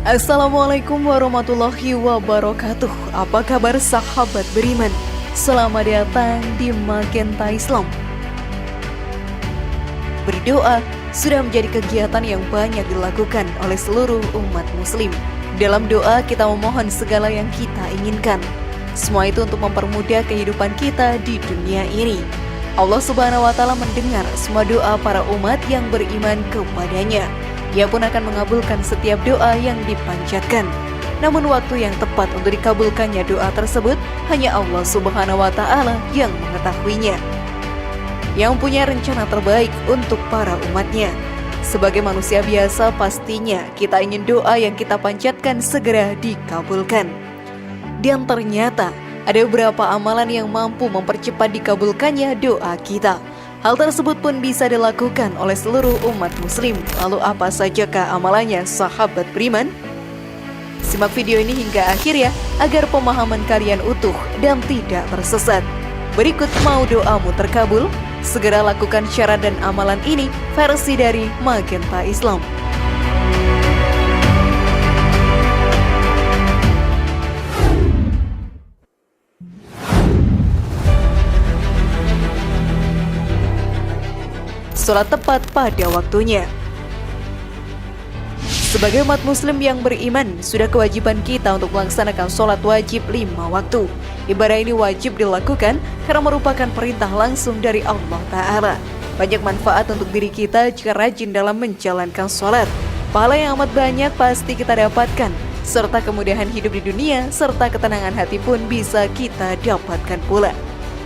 Assalamualaikum warahmatullahi wabarakatuh. Apa kabar sahabat beriman? Selamat datang di Magenta Islam. Berdoa sudah menjadi kegiatan yang banyak dilakukan oleh seluruh umat muslim. Dalam doa kita memohon segala yang kita inginkan. Semua itu untuk mempermudah kehidupan kita di dunia ini. Allah Subhanahu wa Ta'ala mendengar semua doa para umat yang beriman kepadanya. Ia pun akan mengabulkan setiap doa yang dipanjatkan. Namun waktu yang tepat untuk dikabulkannya doa tersebut hanya Allah Subhanahu wa Ta'ala yang mengetahuinya, yang punya rencana terbaik untuk para umatnya. Sebagai manusia biasa, pastinya kita ingin doa yang kita panjatkan segera dikabulkan. Dan ternyata ada beberapa amalan yang mampu mempercepat dikabulkannya doa kita. Hal tersebut pun bisa dilakukan oleh seluruh umat muslim. Lalu apa sajakah amalannya sahabat beriman? Simak video ini hingga akhir ya, agar pemahaman kalian utuh dan tidak tersesat. Berikut mau doamu terkabul? Segera lakukan syarat dan amalan ini versi dari Magenta Islam. Sholat tepat pada waktunya. Sebagai umat muslim yang beriman, sudah kewajiban kita untuk melaksanakan sholat wajib 5 waktu. Ibadah ini wajib dilakukan karena merupakan perintah langsung dari Allah Ta'ala. Banyak manfaat untuk diri kita jika rajin dalam menjalankan sholat. Pahala yang amat banyak pasti kita dapatkan, serta kemudahan hidup di dunia, serta ketenangan hati pun bisa kita dapatkan pula.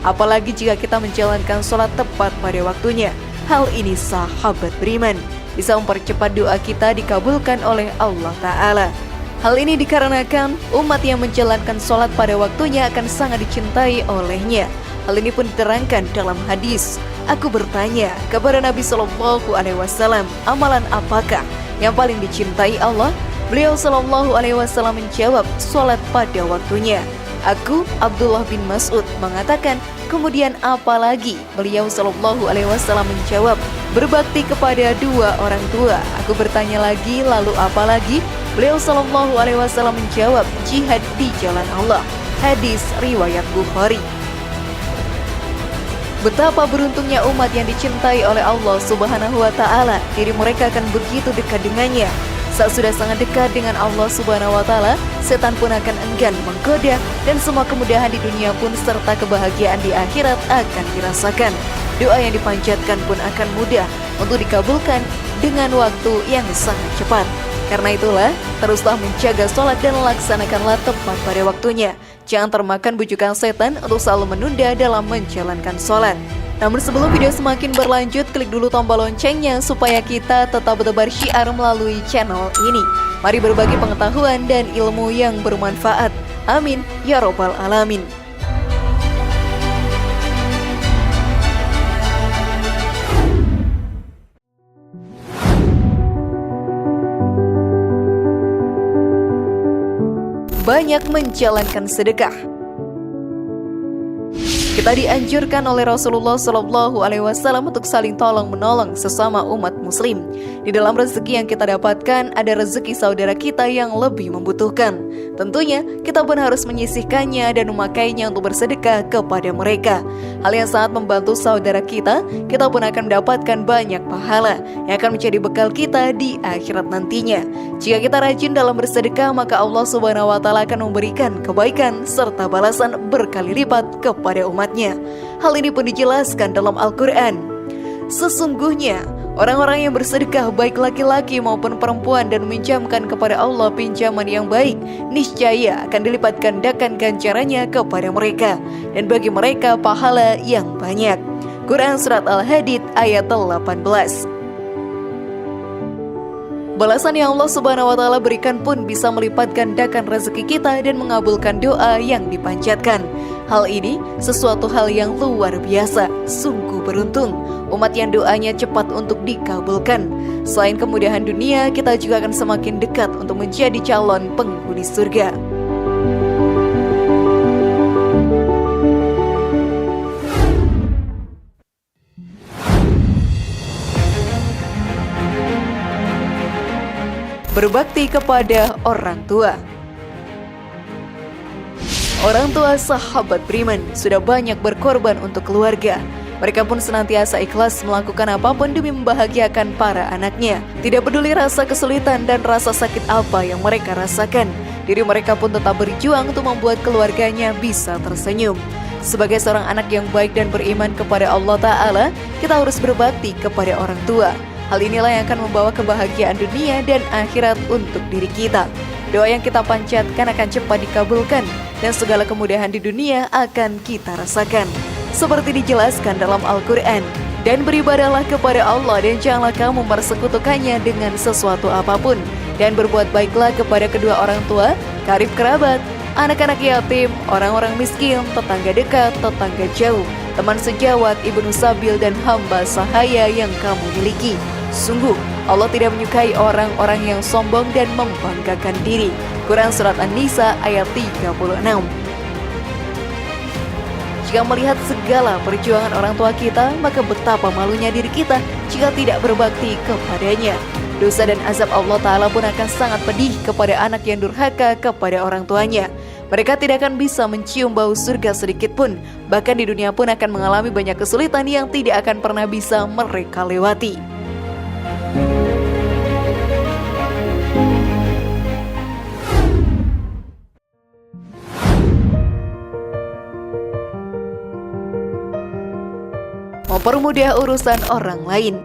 Apalagi jika kita menjalankan sholat tepat pada waktunya. Hal ini sahabat beriman bisa mempercepat doa kita dikabulkan oleh Allah Ta'ala. Hal ini dikarenakan umat yang menjalankan sholat pada waktunya akan sangat dicintai olehnya. Hal ini pun diterangkan dalam hadis. Aku bertanya kepada Nabi Shallallahu Alaihi Wasallam, amalan apakah yang paling dicintai Allah? Beliau Shallallahu Alaihi Wasallam menjawab, sholat pada waktunya. Aku, Abdullah bin Mas'ud, mengatakan, kemudian apa lagi? Beliau Shallallahu Alaihi Wasallam menjawab, berbakti kepada dua orang tua. Aku bertanya lagi, lalu apa lagi? Beliau Shallallahu Alaihi Wasallam menjawab, jihad di jalan Allah. Hadis riwayat Bukhari. Betapa beruntungnya umat yang dicintai oleh Allah Subhanahu wa Ta'ala. Diri mereka akan begitu dekat dengannya. Saat sudah sangat dekat dengan Allah Subhanahu wa Ta'ala, setan pun akan enggan menggoda, dan semua kemudahan di dunia pun serta kebahagiaan di akhirat akan dirasakan. Doa yang dipanjatkan pun akan mudah untuk dikabulkan dengan waktu yang sangat cepat. Karena itulah, teruslah menjaga sholat dan laksanakanlah tepat pada waktunya. Jangan termakan bujukan setan untuk selalu menunda dalam menjalankan sholat. Namun sebelum video semakin berlanjut, klik dulu tombol loncengnya supaya kita tetap bertebar syiar melalui channel ini. Mari berbagi pengetahuan dan ilmu yang bermanfaat. Amin ya robbal alamin. Banyak menjalankan sedekah. Kita dianjurkan oleh Rasulullah Shallallahu Alaihi Wasallam untuk saling tolong menolong sesama umat muslim. Di dalam rezeki yang kita dapatkan ada rezeki saudara kita yang lebih membutuhkan. Tentunya kita pun harus menyisihkannya dan memakainya untuk bersedekah kepada mereka. Hal yang sangat membantu saudara kita pun akan mendapatkan banyak pahala yang akan menjadi bekal kita di akhirat nantinya. Jika kita rajin dalam bersedekah, maka Allah Subhanahu wa Ta'ala akan memberikan kebaikan serta balasan berkali lipat kepada umatnya. Hal ini pun dijelaskan dalam Al-Quran. Sesungguhnya orang-orang yang bersedekah baik laki-laki maupun perempuan dan meminjamkan kepada Allah pinjaman yang baik, niscaya akan dilipat gandakan ganjarannya kepada mereka, dan bagi mereka pahala yang banyak. Quran Surat Al-Hadid ayat 18. Balasan yang Allah Subhanahu wa Ta'ala berikan pun bisa melipat gandakan rezeki kita dan mengabulkan doa yang dipanjatkan. Hal ini sesuatu hal yang luar biasa. Sungguh beruntung umat yang doanya cepat untuk dikabulkan. Selain kemudahan dunia, kita juga akan semakin dekat untuk menjadi calon penghuni surga. berbakti kepada orang tua. Orang tua sahabat beriman sudah banyak berkorban untuk keluarga. Mereka pun senantiasa ikhlas melakukan apapun demi membahagiakan para anaknya. Tidak peduli rasa kesulitan dan rasa sakit apa yang mereka rasakan, diri mereka pun tetap berjuang untuk membuat keluarganya bisa tersenyum. Sebagai seorang anak yang baik dan beriman kepada Allah Ta'ala, kita harus berbakti kepada orang tua. Hal inilah yang akan membawa kebahagiaan dunia dan akhirat untuk diri kita. Doa yang kita panjatkan akan cepat dikabulkan, dan segala kemudahan di dunia akan kita rasakan. Seperti dijelaskan dalam Al-Quran, dan beribadahlah kepada Allah dan janganlah kamu mempersekutukannya dengan sesuatu apapun, dan berbuat baiklah kepada kedua orang tua, karib kerabat, anak-anak yatim, orang-orang miskin, tetangga dekat, tetangga jauh, teman sejawat, ibnu sabil, dan hamba sahaya yang kamu miliki. Sungguh, Allah tidak menyukai orang-orang yang sombong dan membanggakan diri. Quran Surat An-Nisa ayat 36. Jika melihat segala perjuangan orang tua kita, maka betapa malunya diri kita jika tidak berbakti kepadanya. Dosa dan azab Allah Ta'ala pun akan sangat pedih kepada anak yang durhaka kepada orang tuanya. Mereka tidak akan bisa mencium bau surga sedikit pun. Bahkan di dunia pun akan mengalami banyak kesulitan yang tidak akan pernah bisa mereka lewati. Mempermudah urusan orang lain.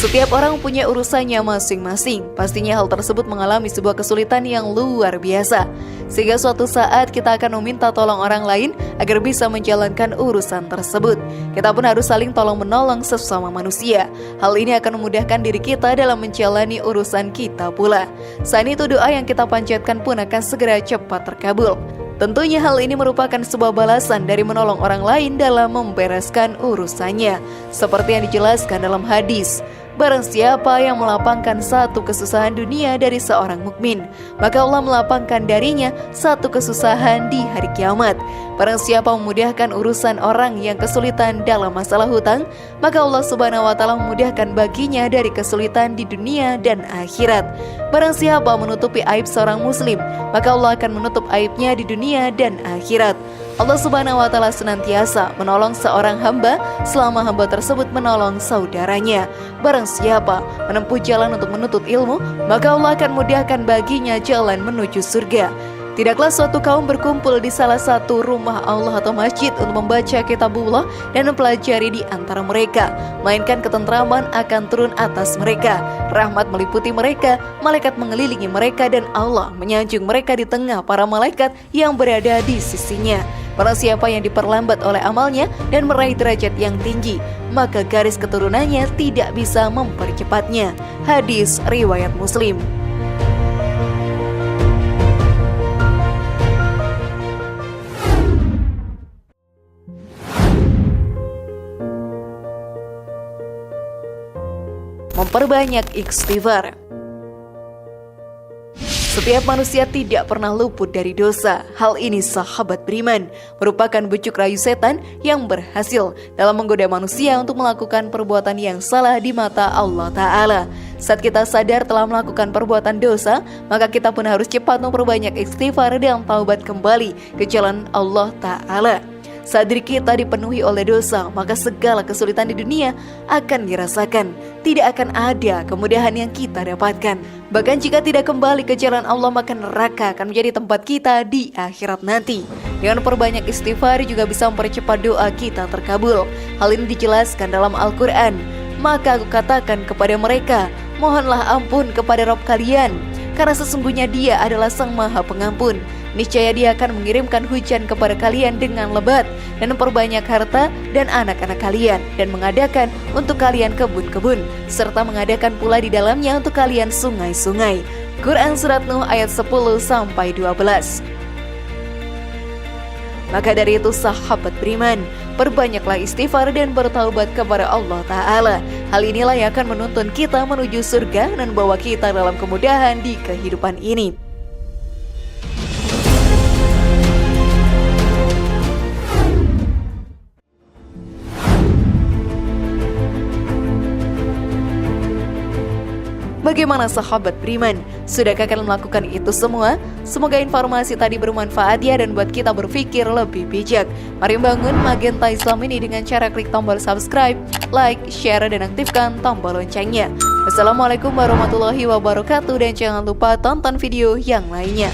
Setiap orang punya urusannya masing-masing. Pastinya hal tersebut mengalami sebuah kesulitan yang luar biasa, sehingga suatu saat kita akan meminta tolong orang lain agar bisa menjalankan urusan tersebut. Kita pun harus saling tolong-menolong sesama manusia. Hal ini akan memudahkan diri kita dalam menjalani urusan kita pula. Selain itu, doa yang kita panjatkan pun akan segera cepat terkabul. Tentunya hal ini merupakan sebuah balasan dari menolong orang lain dalam membereskan urusannya. Seperti yang dijelaskan dalam hadis, barang siapa yang melapangkan satu kesusahan dunia dari seorang mukmin, maka Allah melapangkan darinya satu kesusahan di hari kiamat. Barang siapa memudahkan urusan orang yang kesulitan dalam masalah hutang, maka Allah Subhanahu wa Ta'ala memudahkan baginya dari kesulitan di dunia dan akhirat. Barang siapa menutupi aib seorang muslim, maka Allah akan menutup aibnya di dunia dan akhirat. Allah Subhanahu wa Ta'ala senantiasa menolong seorang hamba selama hamba tersebut menolong saudaranya. Barang siapa menempuh jalan untuk menuntut ilmu, maka Allah akan mudahkan baginya jalan menuju surga. Tidaklah suatu kaum berkumpul di salah satu rumah Allah atau masjid untuk membaca kitabullah dan mempelajari di antara mereka, melainkan ketentraman akan turun atas mereka, rahmat meliputi mereka, malaikat mengelilingi mereka, dan Allah menyanjung mereka di tengah para malaikat yang berada di sisinya. Barang siapa yang diperlambat oleh amalnya dan meraih derajat yang tinggi, maka garis keturunannya tidak bisa mempercepatnya. Hadis riwayat Muslim. Memperbanyak istighfar. Setiap manusia tidak pernah luput dari dosa. Hal ini sahabat beriman merupakan bujuk rayu setan yang berhasil dalam menggoda manusia untuk melakukan perbuatan yang salah di mata Allah Ta'ala. Saat kita sadar telah melakukan perbuatan dosa, maka kita pun harus cepat memperbanyak istighfar dan taubat kembali ke jalan Allah Ta'ala. Saat diri kita dipenuhi oleh dosa, maka segala kesulitan di dunia akan dirasakan. Tidak akan ada kemudahan yang kita dapatkan. Bahkan jika tidak kembali ke jalan Allah, maka neraka akan menjadi tempat kita di akhirat nanti. Dengan perbanyak istighfar juga bisa mempercepat doa kita terkabul. Hal ini dijelaskan dalam Al-Quran. Maka aku katakan kepada mereka, mohonlah ampun kepada Rabb kalian, karena sesungguhnya Dia adalah Sang Maha Pengampun. Niscaya Dia akan mengirimkan hujan kepada kalian dengan lebat, dan memperbanyak harta dan anak-anak kalian, dan mengadakan untuk kalian kebun-kebun, serta mengadakan pula di dalamnya untuk kalian sungai-sungai. Quran Surat Nuh ayat 10-12. Maka dari itu sahabat beriman, perbanyaklah istighfar dan bertaubat kepada Allah Ta'ala. Hal inilah yang akan menuntun kita menuju surga dan membawa kita dalam kemudahan di kehidupan ini. Bagaimana sahabat beriman? Sudahkah kalian melakukan itu semua? Semoga informasi tadi bermanfaat ya dan buat kita berpikir lebih bijak. Mari bangun Magenta Islam ini dengan cara klik tombol subscribe, like, share, dan aktifkan tombol loncengnya. Wassalamualaikum warahmatullahi wabarakatuh dan jangan lupa tonton video yang lainnya.